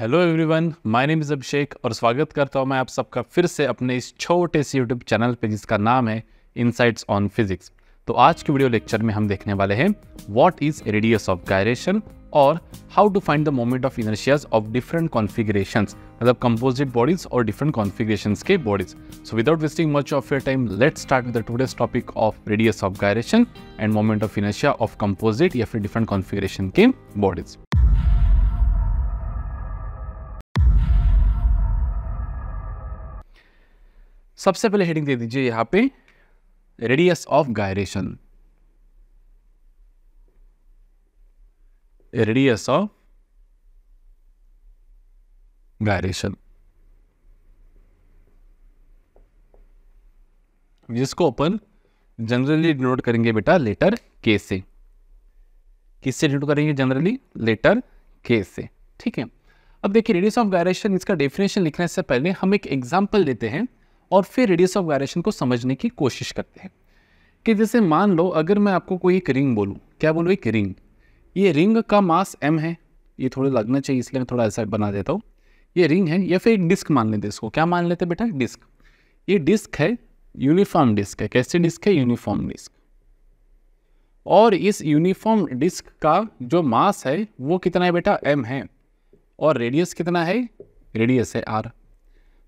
Hello everyone, my name is Abhishek और स्वागत करता हूं मैं आप सबका फिर से अपने इस छोटे से यूट्यूब चैनल पे जिसका नाम है इनसाइट्स ऑन फिजिक्स। तो आज के वीडियो लेक्चर में हम देखने वाले हैं what is radius of gyration और how to find the moment of inertias of different configurations, मतलब कंपोजिट बॉडीज और डिफरेंट कॉन्फ़िगरेशंस के bodies. So without wasting much of your time, let's start with the today's topic of radius of gyration and moment of inertia of composite या फिर different configuration के bodies. सबसे पहले heading दे दीजिए यहां पे radius of gyration. Radius of gyration जिसको अपन generally denote करेंगे बेटा लेटर के से। किससे डिनोट करेंगे? जनरली लेटर के से। ठीक है, अब देखिए रेडियस ऑफ गायरेशन, इसका डेफिनेशन लिखने से पहले हम एक एग्जांपल लेते हैं और फिर रेडियस ऑफ गायरेशन को समझने की कोशिश करते हैं। कि जैसे मान लो अगर मैं आपको कोई एक रिंग बोलूं, क्या बोलूं? एक रिंग। ये रिंग का मास m है, ये थोड़ा लगना चाहिए इसलिए मैं थोड़ा ऐसा बना देता हूं। ये रिंग है या फिर एक डिस्क मान लेते, इसको क्या मान लेते बेटा? डिस्क। ये डिस्क है, यूनिफॉर्म डिस्क है। कैसे डिस्क है? Uniform disc. और इस यूनिफॉर्म डिस्क का जो मास है वो कितना है बेटा? m है। और रेडियस कितना है? रेडियस है r।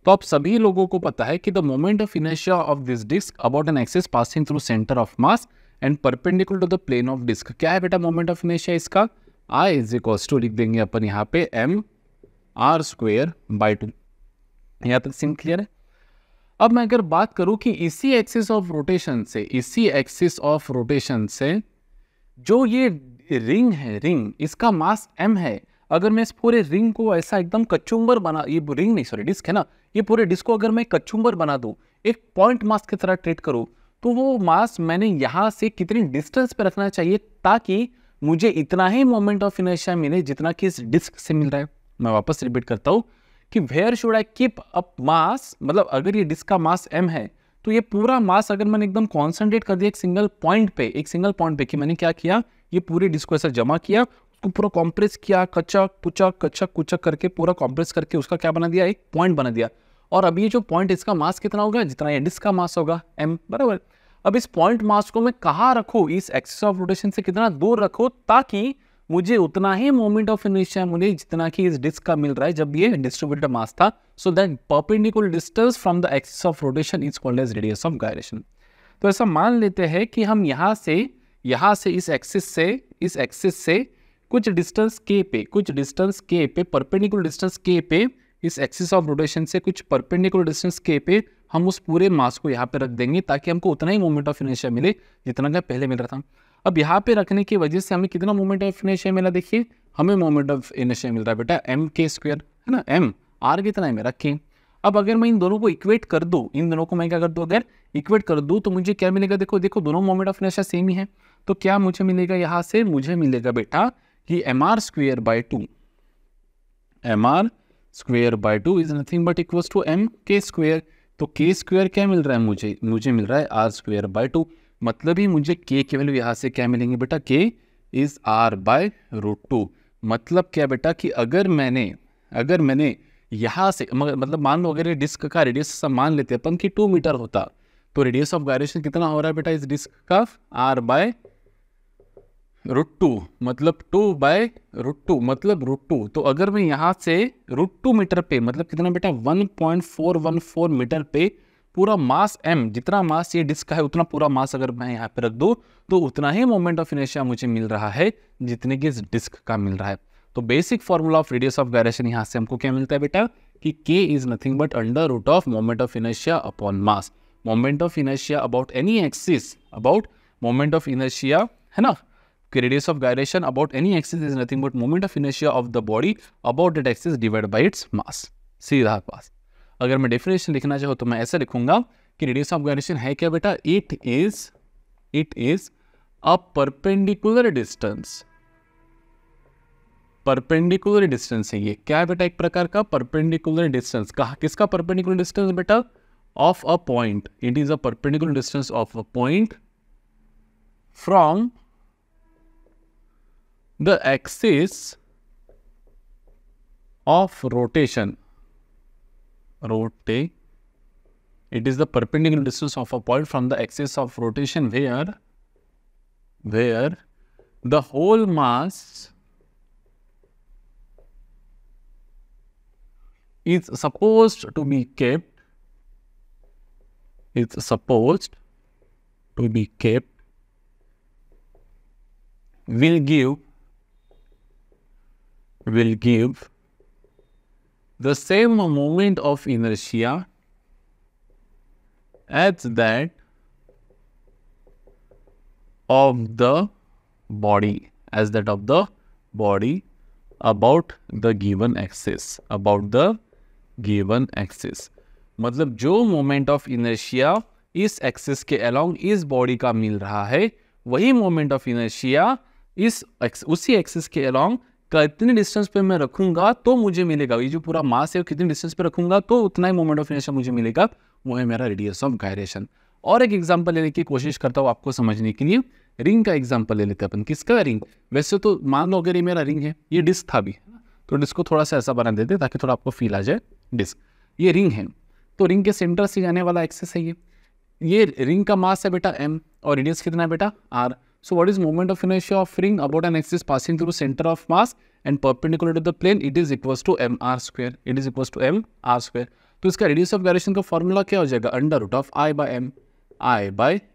तो आप सभी लोगों को पता है कि the moment of inertia of this disc about an axis passing through centre of mass and perpendicular to the plane of disc. क्या है बेटा मोमेंट ऑफ इनर्शिया इसका? I इज इक्वल्स टू, लिख देंगे अपन यहाँ पे mr²/2। यहाँ तक सीन क्लियर है? अब मैं अगर बात करूं कि इसी एक्सिस ऑफ रोटेशन से जो ये रिंग है, रिंग इसका मास m है। अगर मैं इस पूरे रिंग को ऐसा एकदम कचुम्बर बना, ये रिंग नहीं सॉरी डिस्क है ना, ये पूरे डिस्क को अगर मैं कचुम्बर बना दूं, एक पॉइंट मास की तरह ट्रीट करूं, तो वो मास मैंने यहां से कितनी डिस्टेंस पे रखना चाहिए ताकि मुझे इतना ही मोमेंट ऑफ इनर्शिया मिले जितना कि इस डिस्क से मिल रहा है। मैं वापस रिपीट करता हूं कि where should I keep up mass, मतलब अगर ये डिस्क का मास m है तो ये पूरा मास अगर मैंने एकदम कॉन्सेंट्रेट कर दिया एक सिंगल पॉइंट पे कि मैंने क्या किया, ये पूरे डिस्क को ऐसा जमा किया, उसको पूरा कॉम्प्रेस किया, कचक पुचक करके पूरा कॉम्प्रेस करके उसका क्या बना दिया? एक पॉइंट बना दिया। और अब ये जो पॉइंट, इसका मास कितना होगा? जितना ये डिस्क का मास होगा m, बराबर। अब इस पॉइंट मास को मैं कहाँ रखूँ? इस एक्सिस ऑफ रोटेशन से कितना दूर रखो ताकि मुझे उतना ही मोमेंट ऑफ इनर्शिया मिले जितना कि इस डिस्क का मिल रहा है जब ये डिस्ट्रीब्यूटेड मास था। So that perpendicular distance from the axis of rotation is called as radius of gyration. तो ऐसा मान लेते हैं कि हम यहाँ से इस एक्सिस से कुछ डिस्टेंस k पे परपेंडिकुलर डिस्टेंस k पे, इस एक्सिस ऑफ रोटेशन से कुछ परपेंडिकुलर डिस्टेंस k पे हम उस पूरे मास को यहाँ पे रख देंगे ताकि हमको उतना ही मोमेंट ऑफ इनर्शिया मिले जितना का पहले मिल रहा था। अब यहाँ पे रखने की वजह से हमें कितना मोमेंट ऑफ इनर्शिया मिला? देखिए हमें मोमेंट ऑफ इनर्शिया मिल रहा है बेटा mk², है ना। m r कितना है मेरा? k। अब अगर मैं इन दोनों को इक्वेट कर दूं, इन दोनों को मैं क्या कर दूं? अगर इक्वेट कर दूं तो मुझे क्या मिलेगा? देखो दोनों मोमेंट ऑफ इनर्शिया सेम ही है। तो क्या मुझे मिलेगा यहाँ से? मुझे मिलेगा बेटा कि mr²/2 is nothing but equals to mk²। तो k² क्या मिल रहा है मुझे मिल रहा है r²/2। मतलब ही मुझे k की वैल्यू यहाँ से क्या मिलेंगे बेटा? k is r/√2। मतलब क्या बेटा कि अगर मैंने यहाँ से मतलब मान लो अगर ये डिस्क का रेडियस मान लेते अपन कि 2 मीटर होता, तो रेडियस ऑफ गायरेशन कितना हो रहा है बेटा इस डिस्क का? r/√2, मतलब 2/√2 मतलब √2। तो अगर मैं यहाँ से √2 मीटर पे, मतलब कितना बेटा? 1.414 मीटर पे पूरा मास m, जितना मास ये डिस्क का है उतना पूरा मास अगर मैं यहाँ पे रख दूँ तो उतना ही मोमेंट ऑफ इनर्शिया मुझे मिल रहा है जितने की इस डिस्क का मिल रहा है। तो basic formula of radius of gyration यहाँ से हमको क्या मिलता है बेटा कि k is nothing but under root of moment of inertia upon mass. Moment of inertia about any axis, about moment of inertia, है ना, radius of gyration about any axis is nothing but moment of inertia of the body about that axis divide by its mass. सीधा पास। अगर मैं definition लिखना चाहूँ तो मैं ऐसे लिखूंगा कि रेडियस ऑफ गायरेशन है क्या बेटा? It is a perpendicular distance है ये। क्या है बेटा? एक प्रकार का परपेंडिकुलर डिस्टेंस। कहा किसका परपेंडिकुलर डिस्टेंस बेटा? Of a point. It is a perpendicular distance of a point from the axis of rotation, rotate, it is the perpendicular distance of a point from the axis of rotation where the whole mass is supposed to be kept, will give the same moment of inertia as that of the body, about the given axis, मतलब जो moment of inertia इस axis के along इस body का मिल रहा है, वही moment of inertia उसी एक्सिस के अलोंग कितने डिस्टेंस पे मैं रखूंगा तो मुझे मिलेगा, ये जो पूरा मास है कितने डिस्टेंस पे रखूंगा तो उतना ही मोमेंट ऑफ इनर्शिया मुझे मिलेगा, वो है मेरा रेडियस ऑफ गायरेशन। और एक एग्जांपल लेने की कोशिश करता हूँ आपको समझने के लिए, रिंग का एग्जांपल ले लेते हैं अपन। किसका रिंग? वैसे तो मान लो अगर ये मेरा रिंग है, ये डिस्क था भी, तो डिस्क को थोड़ा सा ऐसा बना देते ताकि थोड़ा आपको फील आ जाए डिस्क। ये रिंग है, तो रिंग के सेंटर से जाने वाला एक्सिस है ये रिंग का मास है बेटा m और रेडियस कितना है बेटा r। So what is moment of inertia of ring about an axis passing through centre of mass and perpendicular to the plane, it is equals to mr square. तो इसका radius of gyration का formula क्या हो जाएगा? Under root of i by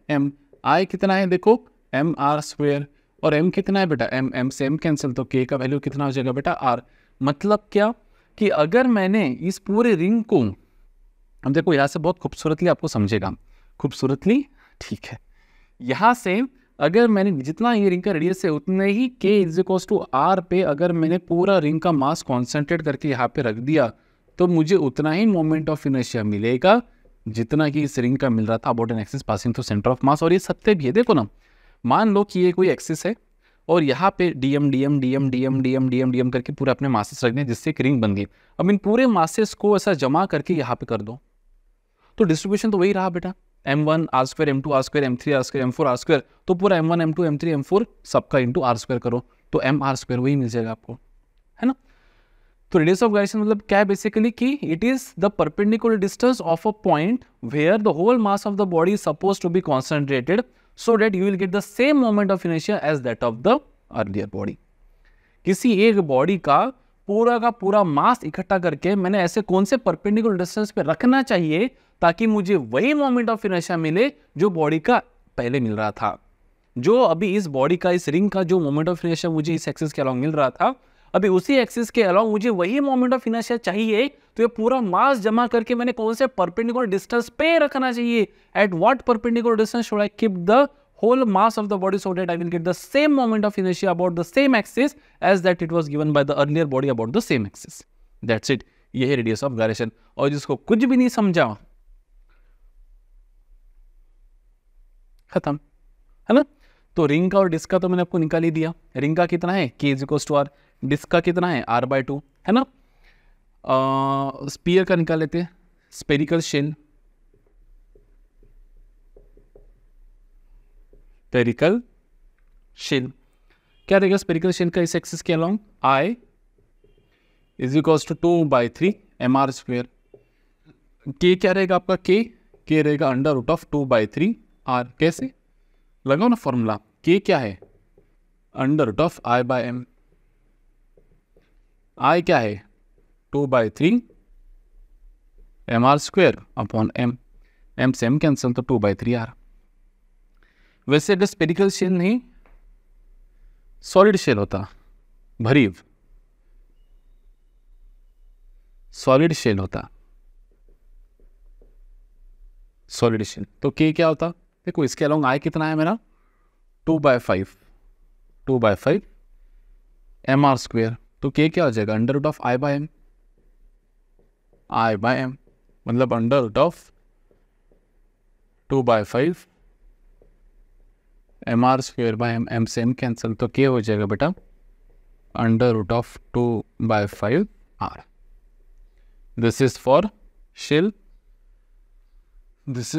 m। i कितना है देखो mr square, और m कितना है बेटा m से m कैंसिल, तो k का वैल्यू कितना हो जाएगा बेटा r। मतलब क्या कि अगर मैंने इस पूरे रिंग को, अब देखो यहाँ से बहुत खूबसूरतली आपको समझेगा, खूबसूरतली ठीक है, यहाँ से अगर मैंने जितना ये रिंग का रेडियस है उतने ही k is equal to r पे अगर मैंने पूरा रिंग का मास कॉन्सेंट्रेट करके यहाँ पे रख दिया तो मुझे उतना ही मोमेंट ऑफ इनर्शिया मिलेगा जितना कि इस रिंग का मिल रहा था about an axis passing through centre of मास। और ये सत्य भी है, देखो ना, मान लो कि ये कोई एक्सिस है और यहाँ पे dm करके पूरे अपने मासेस रख दें जिससे एक रिंग बन गई। अब इन पूरे मासेस को ऐसा जमा करके यहाँ पे कर दो तो डिस्ट्रीब्यूशन तो वही रहा बेटा, m1 r square, m2 r square, m3 r square, m4 r square, तो पूरा m1 m2 m3 m4 सबका इंटू r स्क्वायर करो तो mr स्क्वायर वही मिल जाएगा आपको, है ना। तो रेडियस ऑफ गायरेशन मतलब क्या है बेसिकली कि it is the perpendicular distance of a point where the whole mass of the body is supposed to be concentrated so that you will get the same moment of inertia as that of the earlier body। किसी एक body का पूरा मास इकट्ठा करके मैंने ऐसे कौन से परपेंडिकुलर डिस्टेंस पे रखना चाहिए ताकि मुझे वही मोमेंट ऑफ इनर्शिया मिले जो बॉडी का पहले मिल रहा था। जो अभी इस बॉडी का, इस रिंग का जो मोमेंट ऑफ इनर्शिया मुझे इस एक्सिस के अलोंग मिल रहा था, अभी उसी एक्सिस के अलोंग मुझे वही मोमेंट ऑफ इनर्शिया चाहिए, तो ये पूरा मास जमा करके मैंने कौन से परपेंडिकुलर डिस्टेंस पे रखना चाहिए, at what perpendicular distance should I keep the whole mass of the body so that I will get the same moment of inertia about the same axis as that it was given by the earlier body about the same axis। That's it, ये है radius of gyration. और जिसको कुछ भी नहीं समझा खत्म, है ना। तो रिंग का और डिस्क का तो मैंने आपको निकाल ही दिया। रिंग का कितना है k is equal to r, disc का कितना है r/2, है ना। स्पीयर का निकाल लेते हैं, स्पेरिकल शेल, स्पेरिकल शेल क्या रहेगा स्पेरिकल शेल का इस एक्सिस के along? I is equal to 2/3 mr square. k क्या रहेगा आपका? k रहेगा अंडर रूट ऑफ 2/3 r। कैसे लगाओ ना फॉर्मूला, k क्या है? Under root of i/m। I क्या है? 2/3 mr स्क्वायर अपॉन m से m कैंसिल तो 2/3 r। वैसे अगर स्पेरिकल शेल नहीं सॉलिड शेल होता, भरीव सॉलिड शेल होता, सॉलिड शेल, तो k क्या होता? देखो इसके अलोंग I कितना है मेरा? 2/5 mr स्क्वायर, तो k क्या हो जाएगा? अंडर रूट ऑफ i/m मतलब under root of 2/5 mr square by m से m कैंसिल, तो k हो जाएगा बेटा under root of 2/5 r। This is for shell, this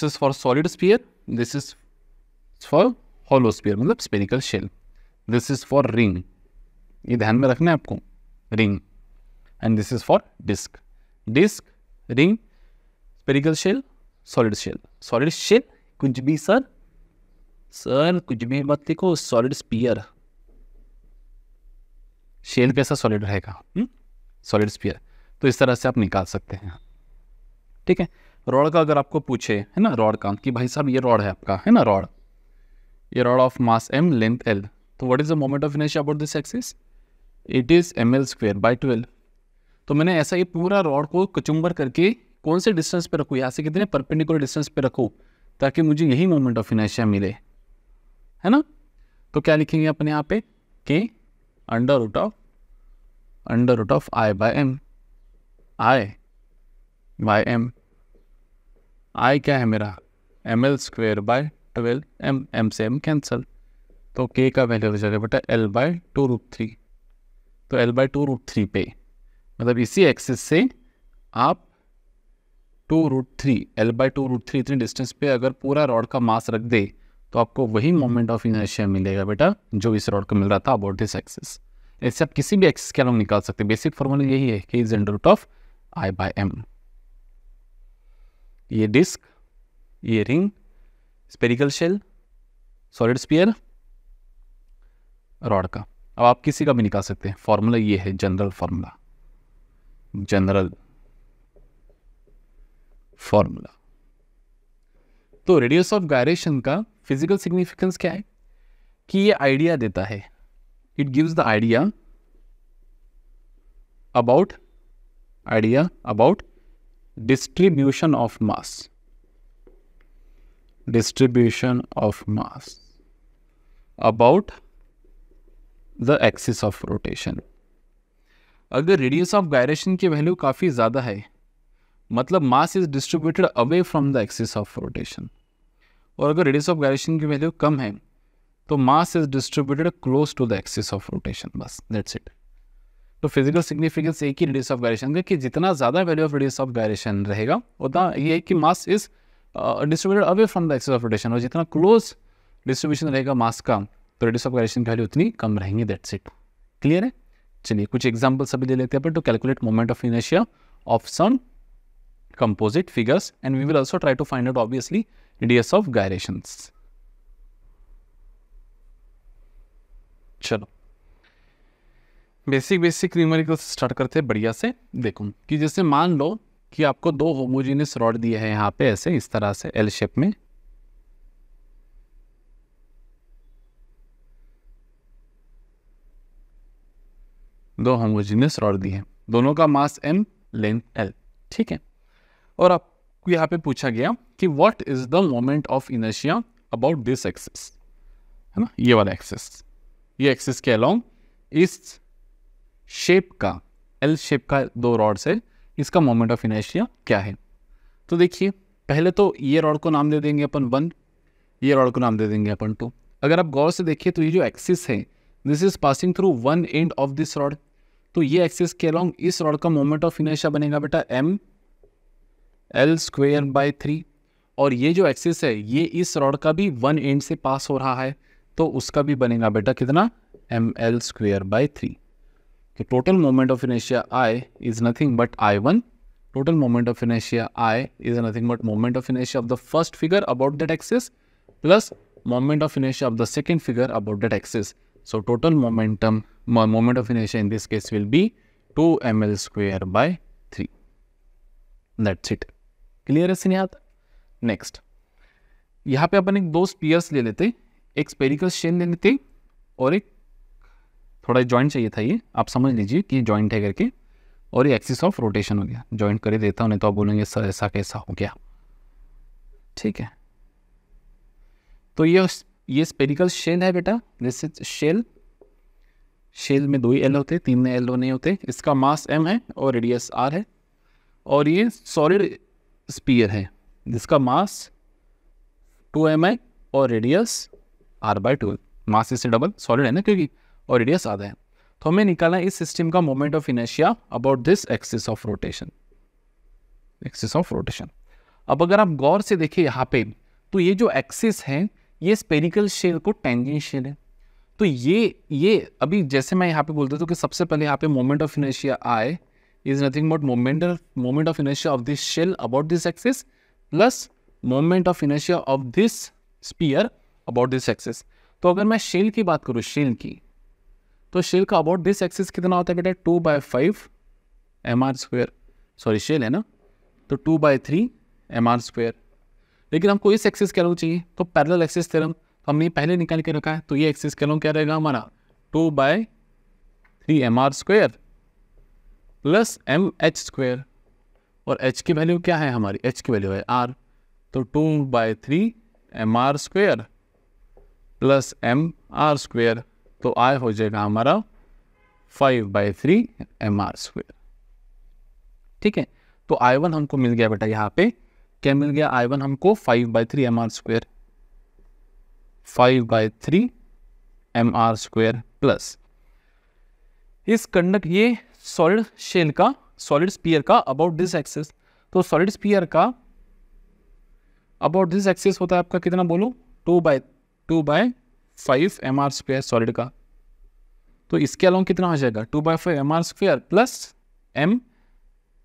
is for solid sphere, this is for hollow sphere मतलब spherical shell, this is for ring. ये ध्यान में रखना है आपको, ring. And this is for disk. Disk, ring, spherical shell, solid shell. Solid shell कुछ भी sir कुछ भी मत लिखो. सॉलिड स्पीयर, शेल कैसा सॉलिड रहेगा, सॉलिड स्पीयर. तो इस तरह से आप निकाल सकते हैं. ठीक है. रॉड का अगर आपको पूछे, है ना, रॉड का कि भाई साहब ये रॉड है आपका, है ना, रॉड, ये rod of mass m, length l, तो what is the moment of inertia about this axis? It is ml²/12. तो मैंने ऐसा ये पूरा रॉड को कचुम्बर करके कौन से डिस्टेंस पे रखूँ, यहाँ से कितने परपेंडिकुलर डिस्टेंस पे रखूँ ताकि मुझे यही मोमेंट ऑफ इनर्शिया मिले, है ना. तो क्या लिखेंगे अपने यहाँ पे, k under root of I by m. I क्या है मेरा, ml²/12. m से m कैंसल, तो k का वैल्यू हो जाएगा बेटा l/2√3. तो l/2√3 पे, मतलब इसी एक्सिस से आप 2√3 l/2√3 इतने डिस्टेंस पे अगर पूरा रॉड का मास रख दे तो आपको वही मोमेंट ऑफ इनर्शिया मिलेगा बेटा जो इस रॉड को मिल रहा था अबाउट दिस एक्सिस. ऐसे आप किसी भी एक्सिस के अलॉन्ग निकाल सकते हैं. बेसिक फॉर्मूला यही है, k is under root of I by m. ये डिस्क, ये ring, spherical shell, solid sphere, rod का. अब आप किसी का भी निकाल सकते हैं. फॉर्मूला ये है, जनरल फॉर्मूला. तो रेडियस ऑफ गायरेशन का फिजिकल सिग्निफिकेंस क्या है कि ये आइडिया देता है, it gives the idea about distribution of mass about the axis of rotation. अगर रेडियस ऑफ गायरेशन की वैल्यू काफ़ी ज़्यादा है, मतलब mass is distributed away from the axis of rotation. और अगर रेडियस ऑफ गायरेशन की वैल्यू कम है तो mass is distributed close to the axis of rotation. बस दैट्स इट. तो फिजिकल सिग्निफिकेंस एक ही रेडियस ऑफ गायरेशन का कि जितना ज़्यादा value of radius of gyration रहेगा उतना ये है कि मास is distributed away from the axis of rotation. और जितना क्लोज डिस्ट्रीब्यूशन रहेगा मास का तो रेडियस ऑफ गायरेशन की वैल्यू उतनी कम रहेंगी. That's it. क्लियर है. चलिए कुछ एग्जाम्पल्स अभी ले लेते हैं अपन to calculate moment of inertia of some composite figures, and we will also try to find out obviously radius of gyrations. चलो बेसिक न्यूमेरिकल स्टार्ट करते हैं बढ़िया से. देखो कि जैसे मान लो कि आपको दो होमोजेनियस रॉड दिए हैं यहाँ पे ऐसे इस तरह से एल शेप में. दो होमोजेनियस रॉड दिए हैं, दोनों का मास m, लेंथ l. ठीक है. और आपको यहाँ पे पूछा गया कि what is the moment of inertia about this axis, है ना, ये वाला एक्सिस. ये एक्सिस के अलोंग इस शेप का, एल शेप का दो रॉड्स है, इसका मोमेंट ऑफ इनर्शिया क्या है. तो देखिए पहले तो ये रॉड को नाम दे देंगे अपन 1, ये रॉड को नाम दे देंगे अपन 2. अगर आप गौर से देखिए तो ये जो एक्सिस है this is passing through one end of this rod. तो ये एक्सिस के अलोंग इस रॉड का मोमेंट ऑफ इनर्शिया बनेगा बेटा ml²/3. और ये जो एक्सिस है ये इस रॉड का भी वन एंड से पास हो रहा है तो उसका भी बनेगा बेटा कितना, ml²/3. तो total moment of inertia I is nothing but I1. Total moment of inertia I is nothing but moment of inertia of the first figure about that axis plus moment of inertia of the second figure about that axis. So total moment of inertia in this case will be 2ml²/3. That's it. Clear है सिनियात. Next यहाँ पे अपन एक दो spheres ले लेते, एक spherical shell ले लेते और एक थोड़ा जॉइंट चाहिए था. ये आप समझ लीजिए कि जॉइंट है करके, और ये एक्सिस ऑफ रोटेशन हो गया. जॉइंट कर ही देता हूँ नहीं तो आप बोलेंगे सर ऐसा कैसा हो गया. ठीक है. तो ये स्पेरिकल शेल है बेटा. This is shell. शेल में 2 ही एल होते, 3 में एल नहीं होते. इसका मास m है और रेडियस r है. और ये सॉलिड स्पीयर है जिसका मास 2m है और रेडियस r/2. मास इससे डबल, सॉलिड है ना क्योंकि, और रेडियस आधा है. तो हमें निकालना है इस सिस्टम का moment of inertia about this axis of rotation. अब अगर आप गौर से देखिए यहाँ पे तो ये जो एक्सिस है ये स्पेरिकल शेल को टेंजेंशियल है. तो ये अभी जैसे मैं यहाँ पे बोलता हूँ कि सबसे पहले यहाँ पे moment of inertia I is nothing but moment of inertia of this shell about this axis plus moment of inertia of this sphere about this axis. तो अगर मैं शेल की बात करूँ, शेल की, तो शेल का अबाउट दिस एक्सिस कितना होता है बेटा, 2/5 mr²। सॉरी शेल है ना, तो 2/3 mr²। लेकिन हमको इस एक्सिस क्या चाहिए, तो पैरेलल एक्सिस थ्योरम तो हमने पहले निकाल के रखा है। तो ये एक्सिस क्या क्या रहेगा हमारा, 2/3 mr² प्लस mh²। और h की वैल्यू क्या है हमारी, h की वैल्यू है r। तो 2/3 mr² प्लस mr², तो I हो जाएगा हमारा 5/3 mr²। ठीक है, तो I1 हमको मिल गया बेटा, यहाँ पे क्या मिल गया, I1 हमको 5/3 mr², 5/3 mr² प्लस इस कंडक्ट, ये सॉलिड शेल का, सॉलिड स्पीयर का अबाउट दिस एक्सिस। तो सॉलिड स्पीयर का अबाउट दिस एक्सिस होता है आपका कितना बोलो, 2/5 mr² सॉलिड का। तो इसके अलावा कितना हो जाएगा, 2/5 mr² plus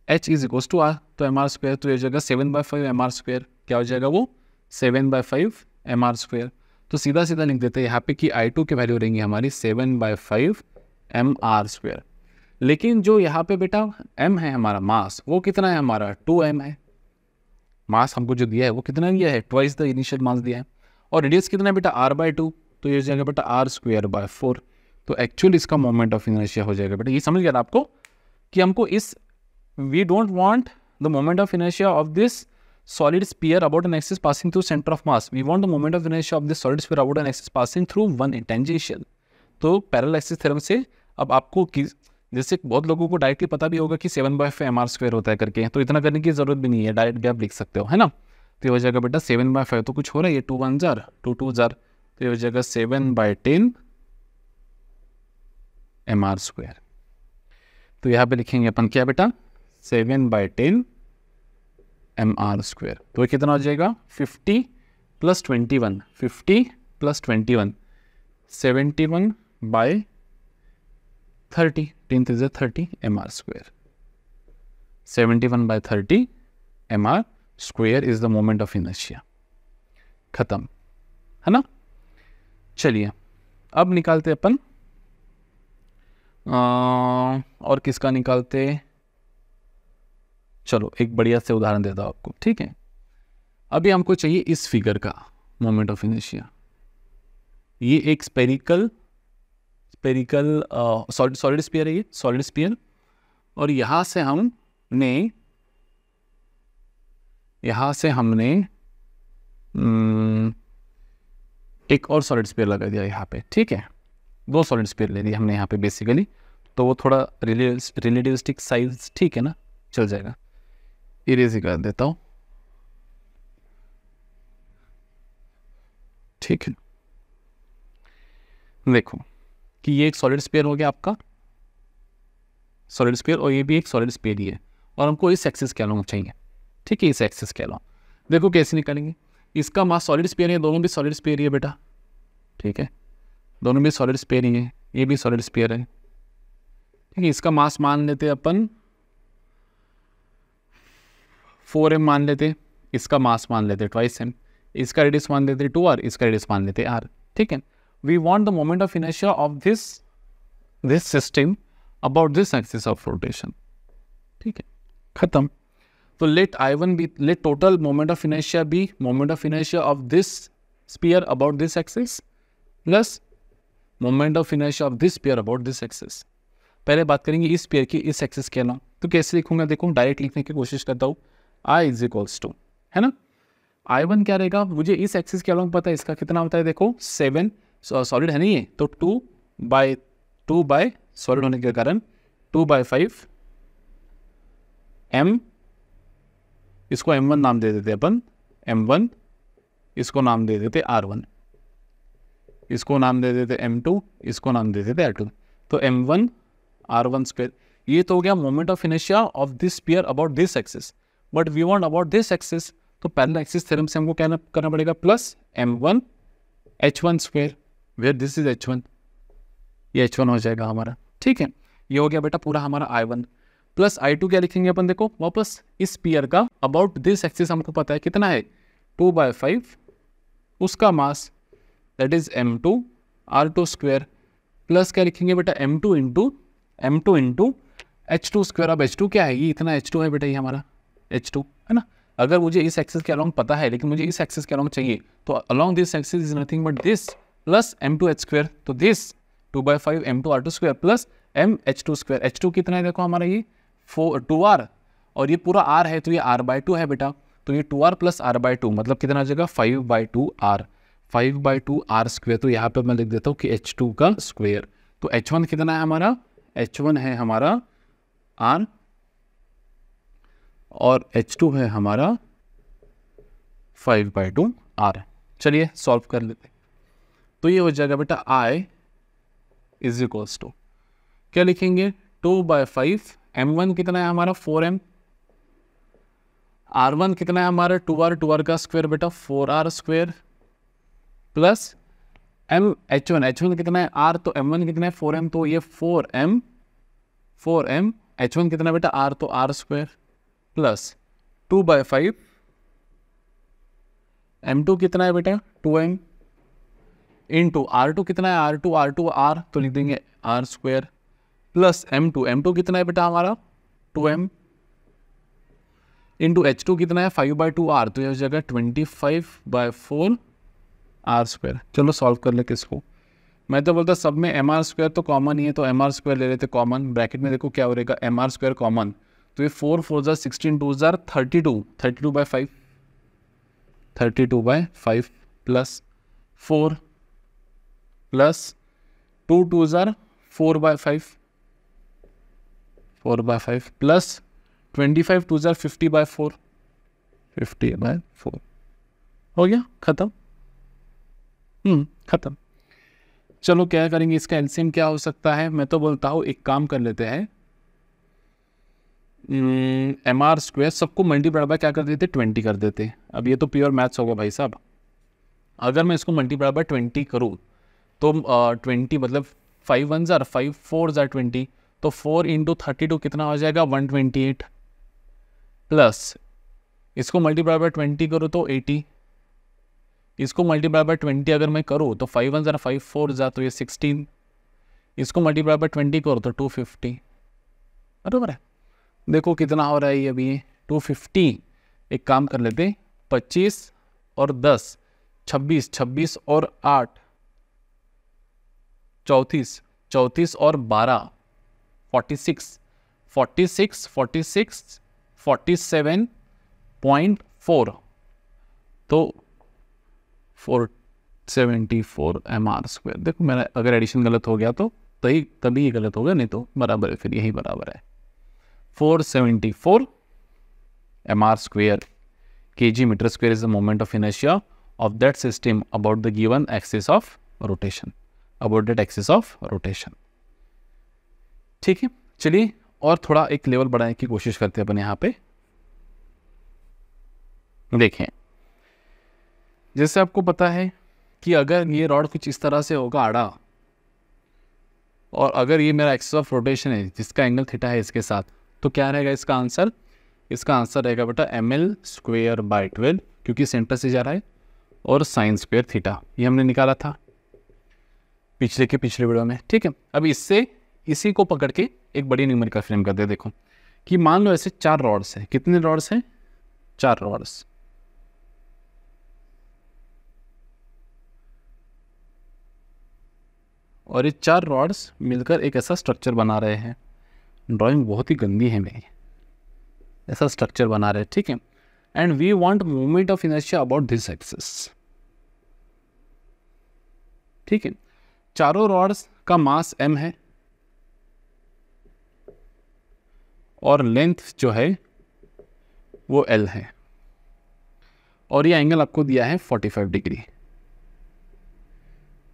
h is equal to r। तो mr², तो ये जगह 7/5 mr², क्या हो जाएगा वो 7/5 mr²। तो सीधा सीधा लिख देते हैं यहाँ पे कि I2 की वैल्यू रहेंगी हमारी 7/5 mr²। लेकिन जो यहाँ पे बेटा m है हमारा मास, वो कितना है हमारा 2m है। मास हमको जो दिया है वो कितना दिया है, ट्वाइस द इनिशियल मास दिया है। और रेडियस कितना है बेटा, r/2, तो ये जाएगा बेटा r²/4। तो एक्चुअली इसका मोमेंट ऑफ इनर्शिया हो जाएगा बेटा, ये समझ गया ना आपको, कि हमको इस, we don't want the moment of inertia of this solid sphere about an axis passing through center of mass. We want the moment of inertia of this solid sphere about an axis passing through one tangential. तो parallel axis theorem से अब आपको जैसे बहुत लोगों को directly पता भी होगा कि 7/5 mr² होता है करके, तो इतना करने की जरूरत भी नहीं है, डायरेक्ट भी आप लिख सकते हो, है ना। तो ये हो जाएगा बेटा 7/5, तो कुछ हो रहा है, ये 2 1 जार 2 2 जार, तो ये हो जाएगा 7/10 mr²। तो यहाँ पे लिखेंगे अपन क्या बेटा, 7/10 mr²। तो ये कितना हो जाएगा 50 + 21, 50 + 21 71/30, 10 is 30 mr²। 71/30 mr² is the moment of inertia. खत्म, है ना। चलिए अब निकालते अपन और किसका निकालते, चलो एक बढ़िया से उदाहरण देता हूँ आपको, ठीक है। अभी हमको चाहिए इस फिगर का मोमेंट ऑफ इनर्शिया। ये एक स्पेरिकल सॉलिड स्फीयर है, ये सॉलिड स्फीयर, और यहाँ से हमने एक और सॉलिड स्फीयर लगा दिया यहाँ पे, ठीक है। 2 सॉलिड स्फीयर ले दिया हमने यहाँ पे बेसिकली, तो वो थोड़ा रिलेटिविस्टिक साइज, ठीक है ना, चल जाएगा। इरेज कर देता हूँ, ठीक है। देखो कि ये एक सॉलिड स्फीयर हो गया आपका, सॉलिड स्फीयर, और ये भी एक सॉलिड स्फीयर ही है, और हमको इस एक्सिस के अलावा चाहिए, ठीक है, इस एक्सिस के अलावा। देखो कैसे निकालेंगे, इसका मास सॉलिड स्फीयर है, दोनों भी सॉलिड स्फीयर ही है बेटा, ठीक है, दोनों भी सॉलिड स्फीयर ही है, ये भी सॉलिड स्फीयर है, ठीक है। इसका मास मान लेते अपन 4m मान लेते, इसका मास मान लेते 2m, इसका रेडियस मान लेते 2r, इसका रेडियस मान लेते r, ठीक है। We want the moment of inertia of this system about this axis of rotation, ठीक है, खत्म। तो let total moment of inertia be moment of inertia of this sphere about this axis plus moment of inertia of this sphere about this axis. पहले बात करेंगे इस sphere की इस एक्सिस के अलावा, तो कैसे लिखूंगा, देखो डायरेक्ट लिखने की कोशिश करता हूँ। I इज इक्वल्स टू, है ना, I1 क्या रहेगा, मुझे इस एक्सिस के अलावा पता है इसका कितना होता है, देखो 7 सॉलिड है नहीं है, तो 2 सॉलिड होने के कारण 2/5 m, इसको m1 नाम दे देते अपन, m1, इसको नाम दे देते r1, इसको नाम दे देते m2, इसको नाम दे देते r2। तो m1 r1², ये तो हो गया moment of inertia of this sphere about this axis, but we want about this axis, तो पैरेलल एक्सिस थ्योरम से हमको क्या करना पड़ेगा, plus m1 h1², where this is h1, ये h1 हो जाएगा हमारा, ठीक है। ये हो गया बेटा पूरा हमारा I1। प्लस I2 क्या लिखेंगे अपन, देखो वापस इस स्फीयर का अबाउट दिस एक्सिस हमको पता है कितना है 2/5, उसका mass that is m2 r2 square, plus क्या लिखेंगे बेटा m2 इंटू h2 स्क्वायर। अब h2 क्या है, ये इतना h2 है बेटा, ये हमारा h2 है ना। अगर मुझे इस एक्सिस के अलोंग पता है लेकिन मुझे इस एक्सिस के अलोंग चाहिए, तो along this axis is nothing but this plus m2h square, तो this 2/5 m2 r2 square plus m h2 square. h2 कितना है देखो हमारा ये 2r, और ये पूरा r है तो ये r/2 है बेटा, तो ये 2r प्लस r/2 मतलब कितना आ जाएगा 5/2r, 5/2r स्क्वायर। तो यहाँ पे मैं लिख देता हूँ कि h2 का स्क्वायर। तो h1 कितना है हमारा, h1 है हमारा r और h2 है हमारा 5/2r। चलिए सॉल्व कर लेते। तो ये हो जाएगा बेटा I इज इक्वल्स टू क्या लिखेंगे 2/5, m1 कितना है हमारा 4m, r1 कितना है हमारा 2r का स्क्वायर बेटा 4r स्क्वायर, प्लस h1 कितना है r, तो m1 कितना है 4m, तो ये 4m h1 कितना है बेटा r, तो r स्क्वायर प्लस 2/5 m2 कितना है बेटा 2m इंटू r2 कितना है r2 r, तो लिख देंगे r स्क्वायर प्लस m2 कितना है बेटा हमारा 2m इंटू h2 कितना है 5/2r, तो यह हो जाएगा 25/4 r स्क्वायर। चलो सॉल्व कर लेते इसको। मैं तो बोलता सब में mr स्क्वायर तो कॉमन ही है, तो mr स्क्वायर ले लेते कॉमन। ब्रैकेट में देखो क्या हो रहेगा mr स्क्वायर कॉमन, तो ये 4 4 16 2 32/5 32/5 प्लस 4 प्लस 2 2 4/5 4/5 प्लस 25 2 50/4 50/4 हो गया खत्म। खत्म। चलो क्या करेंगे, इसका एलसीएम क्या हो सकता है। मैं तो बोलता हूँ एक काम कर लेते हैं, mr स्क्वायर सबको मल्टीप्लाई बाय क्या कर देते 20 कर देते। अब ये तो प्योर मैथ्स होगा भाई साहब। अगर मैं इसको मल्टीप्लाई बाय 20 करूँ तो 20 मतलब 5 1 जार 5 4 जार 20, तो 4 इंटू 32 कितना हो जाएगा 128, प्लस इसको मल्टीप्लाई बाय 20 करो तो 80, इसको मल्टीप्लाई बाय 20 अगर मैं करूँ तो 5 1 जार 5 4 जार तो ये 16, इसको मल्टीप्लाई बाय 20 करो तो 250। बराबर है। देखो कितना हो रहा है ये अभी 250। एक काम कर लेते 25 और 10 26 26 और 8 34 34 और 12 46 46 46 47.4, तो 474 mr स्क्वायर। देखो मेरा अगर एडिशन गलत हो गया तो तभी ये गलत होगा, नहीं तो बराबर है, फिर यही बराबर है 474 mr square kg metre square is the moment of inertia of that system about the given axis of rotation, about that axis of rotation. ठीक है, चलिए और थोड़ा एक लेवल बढ़ाने की कोशिश करते हैं अपन यहाँ पे। देखें, जैसे आपको पता है कि अगर ये रॉड कुछ इस तरह से होगा आड़ा, और अगर ये मेरा एक्सिस ऑफ रोटेशन है जिसका एंगल थीटा है इसके साथ, तो क्या रहेगा इसका आंसर? इसका आंसर रहेगा बेटा ml स्क्वेयर बाय 12, क्योंकि सेंटर से जा रहा है, और साइन स्क्वेयर थीटा, ये हमने निकाला था पिछले वीडियो में। ठीक है, अब इससे इसी को पकड़ के एक बड़ी न्यूमेरिकल फ्रेम कर दे। देखो कि मान लो ऐसे 4 रॉड्स हैं। कितने रॉड्स हैं? 4 रॉड्स। और ये 4 रॉड्स मिलकर एक ऐसा स्ट्रक्चर बना रहे हैं। ड्राइंग बहुत ही गंदी है मेरी। ऐसा स्ट्रक्चर बना रहे हैं, ठीक है। And we want moment of inertia about this axis. ठीक है, चारों रॉड्स का मास m है और लेंथ जो है वो l है, और ये एंगल आपको दिया है 45 डिग्री।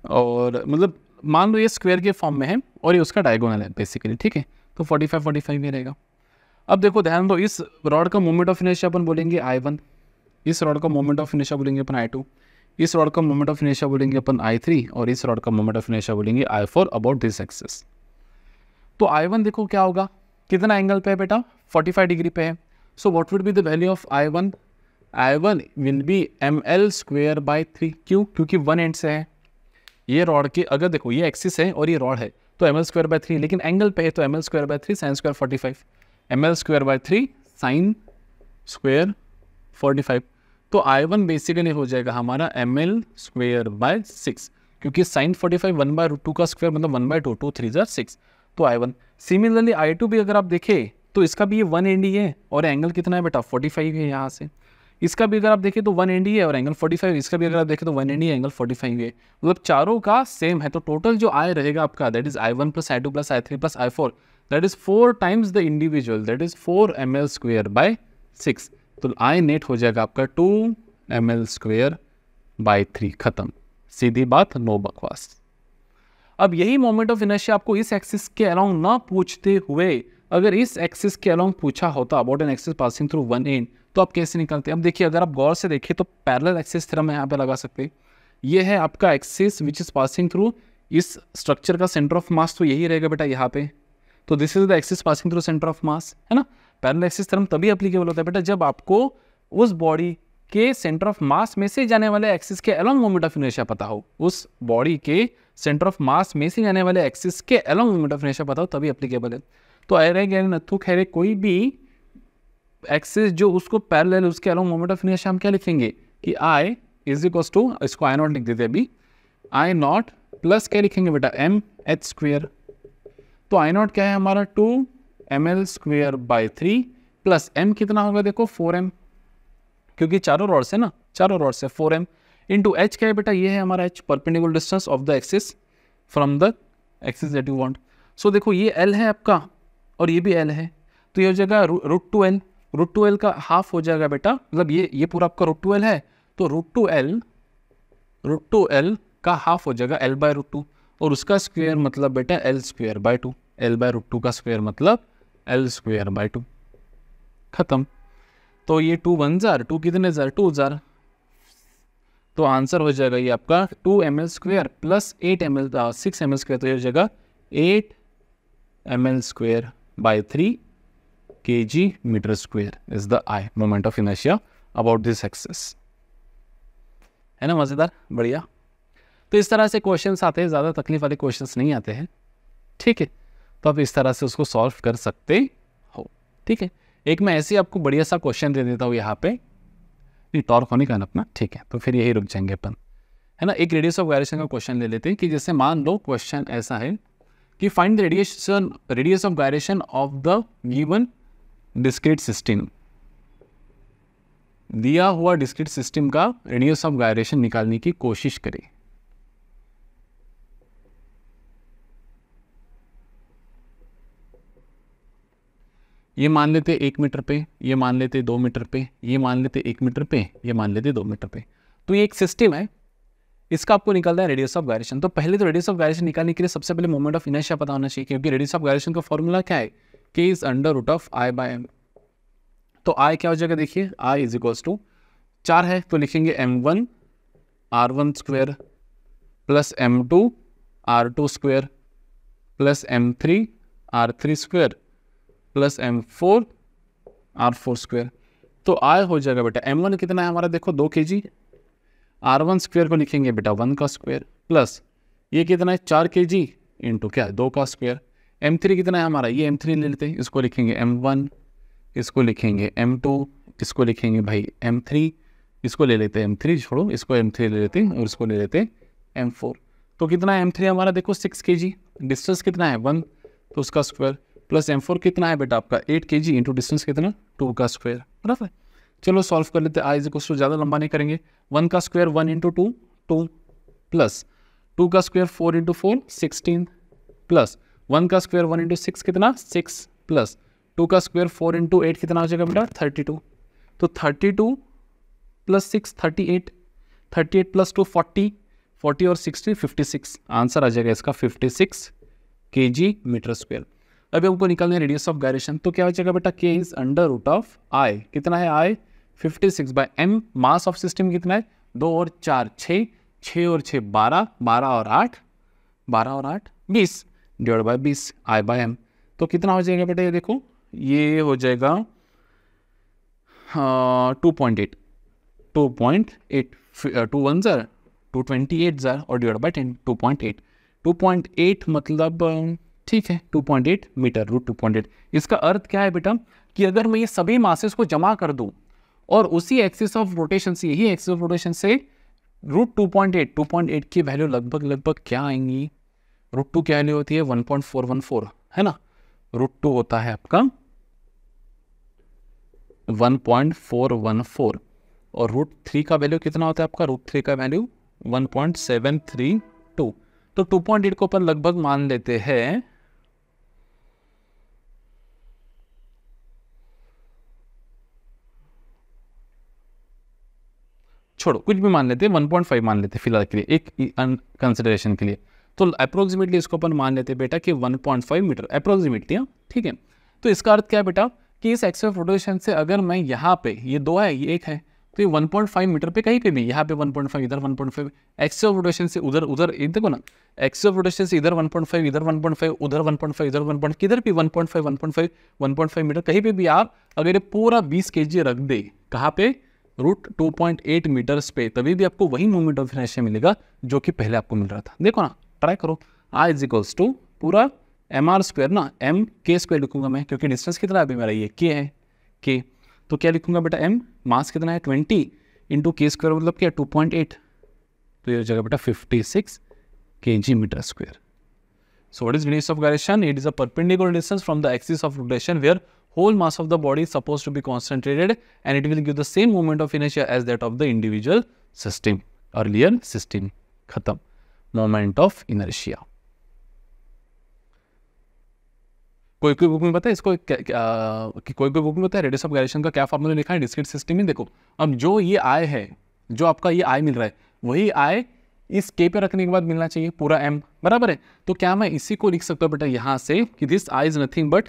और मतलब मान लो ये स्क्वायर के फॉर्म में है और ये उसका डायगोनल है बेसिकली। ठीक है, तो 45 में रहेगा। अब देखो ध्यान दो, इस रॉड का मोमेंट ऑफ इनर्शिया अपन बोलेंगे I1, इस रॉड का मोमेंट ऑफ इनर्शिया बोलेंगे अपन I2, इस रॉड का मोमेंट ऑफ इनर्शिया बोलेंगे अपन I3, और इस रॉड का मोमेंट ऑफ इनर्शिया बोलेंगे I4 अबाउट दिस एक्सिस। तो I1 देखो क्या होगा, कितना एंगल पे है बेटा, 45 डिग्री पे है। So what would be the value of I1? I1 will be ml²/3। क्यों? क्योंकि वन एंड से है ये रॉड के, अगर देखो ये एक्सिस है और ये रॉड है तो ml²/3, लेकिन एंगल पे है तो ml²/3 sin² 45, ml²/3 sin² 45। तो I1 बेसिकली हो जाएगा हमारा ml²/6, क्योंकि sin 45 1/√2 का स्क्वायर मतलब 1/2, 2 3 जार 6, तो I1। सिमिलरली I2 भी अगर आप देखें तो इसका भी ये वन एंड ही है और एंगल कितना है बेटा, 45 है यहाँ से। इसका भी अगर आप देखें तो वन एंड ही है और एंगल 45, इसका भी अगर आप देखें तो वन एंड ही है, एंगल 45 है, मतलब चारों का सेम है। तो टोटल जो I रहेगा आपका, that is I1 + I2 + I3 + I4, that is 4 times the individual, that is 4 ml²/6। तो I नेट हो जाएगा आपका 2 ml²/3। खत्म, सीधी बात, नो बकवास। अब यही मोमेंट ऑफ इनर्शिया आपको इस एक्सिस के अलोंग ना पूछते हुए अगर इस एक्सिस के अलोंग पूछा होता, about an axis passing through one and, तो आप कैसे निकालते हैं? अब देखिए, अगर आप गौर से देखिए तो पैरेलल एक्सिस थ्योरम यहाँ पे लगा सकते हैं। ये है आपका axis which is passing through इस स्ट्रक्चर का सेंटर ऑफ मास, तो यही रहेगा बेटा यहाँ पे। तो this is the axis passing through centre of मास, है ना। पैरेलल एक्सिस थ्योरम तभी एप्लीकेबल होता है बेटा जब आपको उस बॉडी के सेंटर ऑफ मास में से जाने वाले एक्सिस के अलोंग मोमेंट ऑफ इनर्शिया पता हो, उस बॉडी के सेंटर ऑफ मास में से जाने वाले एक्सिस के अलोंग मोमेंट ऑफ इनर्शिया पता हो, तभी एप्लीकेबल है। तो अरे गैर नथु खैरे कोई भी एक्सिस जो उसको पैरेलल, उसके अलोंग मोमेंट ऑफ इनर्शिया हम क्या लिखेंगे कि I इज इक्वल्स टू, इसको I0 लिख देते अभी, I0 प्लस क्या लिखेंगे बेटा, mh²। तो I0 क्या है हमारा 2 ml²/3 प्लस m कितना होगा देखो 4m, क्योंकि चारों रॉड से ना, चारों रॉड से 4m इंटू h क्या है बेटा, ये है हमारा h, perpendicular distance of the axis from the axis that you want. So देखो ये l है आपका और ये भी l है, तो ये हो जाएगा √2l, √2l का हाफ हो जाएगा बेटा, मतलब ये पूरा आपका √2l है, तो √2l का हाफ हो जाएगा l/√2, और उसका स्क्वायर मतलब बेटा l²/2, l/√2 का स्क्वायर मतलब l²/2। खत्म। तो ये 2 1 जार, 2 कितने जार, 2 जार, तो आंसर हो जाएगा ये आपका 2 ml² प्लस 8 ml 6 ml², तो ये हो जाएगा 8 ml²/3 kg/m² is the I moment of inertia about this axis। है ना मजेदार, बढ़िया। तो इस तरह से क्वेश्चंस आते हैं, ज़्यादा तकलीफ वाले क्वेश्चंस नहीं आते हैं, ठीक है। तो आप इस तरह से उसको सॉल्व कर सकते हो, ठीक है। एक मैं ऐसे ही आपको बढ़िया सा क्वेश्चन दे देता हूँ यहाँ पे, नहीं टॉर्क होने का ना अपना, ठीक है, तो फिर यही रुक जाएंगे अपन, है ना। एक रेडियस ऑफ गायरेशन का क्वेश्चन ले लेते हैं कि जैसे मान लो क्वेश्चन ऐसा है कि find the radius of gyration of the given discrete system. दिया हुआ डिस्क्रीट सिस्टम का रेडियस ऑफ गायरेशन निकालने की कोशिश करें। ये मान लेते 1 मीटर पे, ये मान लेते 2 मीटर पे, ये मान लेते 1 मीटर पे, ये मान लेते 2 मीटर पे। तो ये एक सिस्टम है, इसका आपको निकालना है रेडियस ऑफ गायरेशन। तो पहले तो रेडियस ऑफ गायरेशन निकालने के लिए सबसे पहले मोमेंट ऑफ इनर्शिया पता होना चाहिए, क्योंकि रेडियस ऑफ गायरेशन का फॉर्मूला क्या है, k इज √I/m। तो I क्या हो जाएगा देखिए, I इज इक्वल्स टू 4 है तो लिखेंगे m1 r1² plus m2 r2² plus m3 r3² plus m4 r4²। तो I हो जाएगा बेटा m1 कितना है हमारा देखो 2 kg, r1² को लिखेंगे बेटा 1 का स्क्वायर, प्लस ये कितना है 4 kg इंटू क्या 2 का स्क्वायर। m3 कितना है हमारा, ये m3 ले लेते हैं, इसको लिखेंगे m1, इसको लिखेंगे m2, इसको लिखेंगे भाई m3, इसको ले लेते हैं m3, छोड़ो इसको m3 ले लेते हैं और इसको ले लेते हैं m4। तो कितना है m3 हमारा देखो 6 kg, डिस्टेंस कितना है 1 तो उसका स्क्वायर, प्लस m4 कितना है बेटा आपका 8 kg इंटू डिस्टेंस कितना 2 का स्क्वायर, बराबर है। चलो सॉल्व कर लेते हैं। I इज इक्वल टू ज़्यादा लंबा नहीं करेंगे, 1 का स्क्वायर 1 इंटू 2 2 प्लस 2 का स्क्वायर 4 इंटू 4 16 प्लस 1 का स्क्वायर 1 इंटू 6 कितना 6 प्लस 2 का स्क्वायर 4 इंटू 8 कितना हो जाएगा बेटा 32। तो 32 प्लस 6 38, 38 प्लस 2 40, 40 और 60 56, आंसर आ जाएगा इसका 56 kg/m²। अभी हमको निकालना है रेडियस ऑफ गायरेशन, तो क्या हो जाएगा बेटा k इज √I, कितना है I 56/m, mass of system कितना है 2 और 4 6, 6 और 6 12, 12 और 8 20 डिवाइड बाय 20 I/m। तो कितना हो जाएगा बेटा, ये देखो ये हो जाएगा 2.8 2 1 जार 228 जार और डिवाइड बाई 10 2.8 मतलब ठीक है 2.8 मीटर √2.8। इसका अर्थ क्या है बेटा कि अगर मैं ये सभी मासेस को जमा कर दूं और उसी एक्सिस ऑफ रोटेशन से, यही एक्सिस ऑफ रोटेशन से √2.8 की वैल्यू लगभग क्या आएंगी, √2 की वैल्यू होती है 1.414 है ना, √2 होता है आपका 1.414 और √3 का वैल्यू कितना होता है आपका, √3 का वैल्यू 1.732। तो 2.8 को अपन लगभग मान लेते हैं छोड़ो कुछ भी मान लेते हैं 1.5 मान लेते हैं फिलहाल के लिए, एक कंसिडरेशन के लिए। तो अप्रोक्सीमेटली इसको अपन मान लेते हैं बेटा कि 1.5 मीटर अप्रोक्सीमेटली, ठीक है। तो इसका अर्थ क्या है बेटा कि इस एक्सिस ऑफ रोटेशन से अगर मैं यहाँ पे, ये 2 है ये 1 है, तो ये 1.5 मीटर पे कहीं पे भी, यहाँ पे 1.5 इधर 1.5, एक्सिस ऑफ रोटेशन से उधर ये देखो ना, एक्सिस ऑफ रोटेशन से इधर 1.5 इधर 1.5 उधर 1.5 इधर 1.5 किधर भी 1.5 मीटर कहीं पे भी आप अगर ये पूरा 20 kg रख दे कहाँ पे, √2.8 मीटर्स पे, तभी भी आपको वही मोमेंट ऑफ इनर्शिया मिलेगा जो कि पहले आपको मिल रहा था। देखो ना, ट्राई करो। I = पूरा mr² ना, m k² लिखूंगा मैं क्योंकि डिस्टेंस कितना है अभी मेरा, ये k है k, तो क्या लिखूंगा बेटा m, मास कितना है 20 इंटू k² मतलब क्या 2.8, तो ये हो जाएगा बेटा 56 kg/m²। So what is radius of gyration? It is a perpendicular distance from the axis of rotation where whole mass of the body is supposed to be concentrated and it will give the same moment of inertia as that of the individual system. Earlier system खत्म, moment of inertia। कोई book में पता है इसको कोई book में पता है रेडियस ऑफ गायरेशन का क्या फॉर्मूला लिखा है डिस्क्रीट सिस्टम में। देखो अब जो ये आई है, जो आपका ये आई मिल रहा है, वही आई इस के पे रखने के बाद मिलना चाहिए पूरा m, बराबर है। तो क्या मैं इसी को लिख सकता हूँ बेटा यहाँ से कि this I is nothing but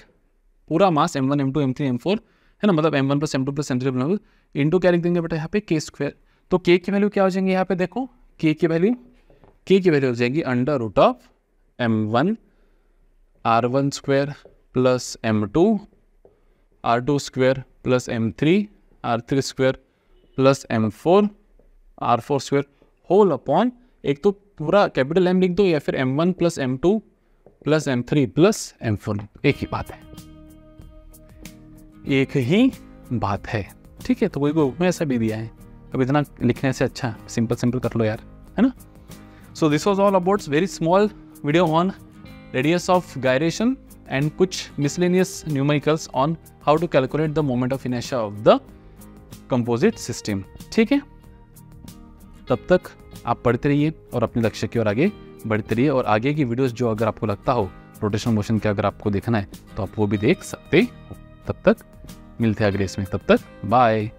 पूरा मास m1 m2 m3 m4 है ना, मतलब m1 + m2 + m3 इंटू क्या लिख देंगे बेटा यहाँ पे k²। तो k की वैल्यू क्या हो जाएंगे यहाँ पे, देखो k की वैल्यू हो जाएगी √m1 r1² + m2 r2² + m3 r3² + m4 r4² whole upon, एक तो पूरा कैपिटल M लिख दो या फिर m1 + m2 + m3 + m4, एक ही बात है, ठीक है। तो कोई बुक में ऐसा भी दिया है, अब इतना लिखने से अच्छा सिंपल कर लो यार, है ना। So this was all about very small video on radius of gyration and कुछ miscellaneous numericals on how to calculate the moment of inertia of the composite system, ठीक है। तब तक आप पढ़ते रहिए और अपने लक्ष्य की ओर आगे बढ़ते रहिए, और आगे की वीडियोस जो अगर आपको लगता हो रोटेशनल मोशन के अगर आपको देखना है तो आप वो भी देख सकते हो। तब तक मिलते हैं अगले इसमें, तब तक बाय।